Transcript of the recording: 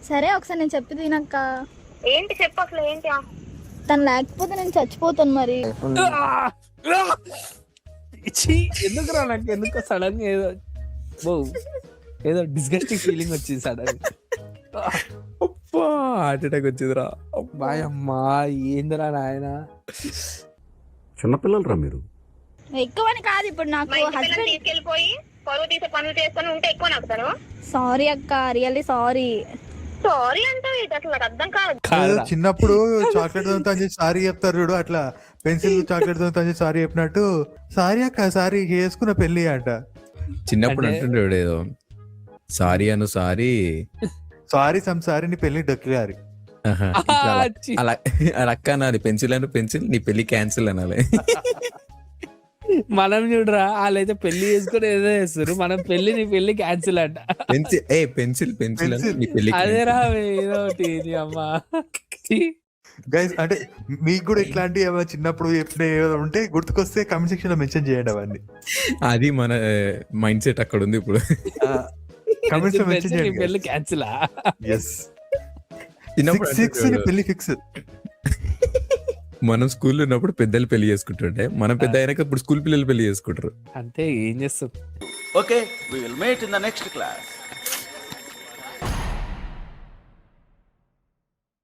సరే ఒకసారి నేను చెప్పి తినక్క. ఏంటి చెప్పు అసలు ఏంటి? తను లేకపోతే నేను చచ్చిపోతాను మరి. ఎందుకురా నాకు ఎందుకో సడన్ గా ఏదో డిస్గస్టింగ్ ఫీలింగ్ వచ్చింది సడన్. హార్ట్ అటాక్ వచ్చిందిరా. బాయ్ అమ్మా, ఏందిరా నాయన. చిన్నపిల్లలు రా మీరు. ఎక్కువని కాదు ఇప్పుడు నాకు హస్బెండ్. తీసుకెళ్ళిపోయి పరువు తీసే పనులు చేసుకొని ఉంటే ఎక్కువ నవ్వుతాను. సారీ అక్క, రియల్లీ సారీ. సారీ అంటే అసలు నాకు అర్థం కాదు. చిన్నప్పుడు చాక్లెట్ దొంగ అని సారీ చెప్తారు చూడు, అట్లా పెన్సిల్ చాక్లెట్ దొంగ అని సారీ చెప్పినట్టు సారీ అక్క సారీ చేసుకున్న పెళ్లి అంట. చిన్నప్పుడు అంటుండే ఏదో సారీ అను సారీ సారీ సంసారి నీ పెళ్లి డొక్కిలారి. అలా అక్క అనాలి. పెన్సిల్ అను పెన్సిల్, నీ పెళ్లి క్యాన్సిల్ అనాలి. మనం చూడరా, వాళ్ళైతే పెళ్లి చేసుకుని ఏదో చేస్తారు, మనం పెళ్లి నీ పెళ్లి క్యాన్సిల్ అంట. పెన్సిల్ పెన్సిల్ అని నీ పెళ్లి. అదేరా ఏదో ఒకటి అమ్మా. గైస్ అంటే మీకు కూడా ఇట్లాంటి ఏమైనా చిన్నప్పుడు చెప్పిన ఏమైనా ఉంటే గుర్తుకొస్తే కామెంట్ సెక్షన్ లో మెన్షన్ చేయండి అవన్నీ. అది మన మైండ్ సెట్ అక్కడ ఉంది ఇప్పుడు. కామెంట్స్ లో మెన్షన్ చేయండి. పెళ్లి క్యాన్సిల్. yes 6 ని పెళ్లి ఫిక్స్. మనం స్కూల్లో ఉన్నప్పుడు పెద్దలు పెళ్లి చేసుకుంటుంటే, మనం పెద్ద అయినాక ఇప్పుడు స్కూల్ పిల్లలు పెళ్లి చేసుకుంటారు. అంతే, ఏం చేస్తాం. Okay, we will meet in the next class.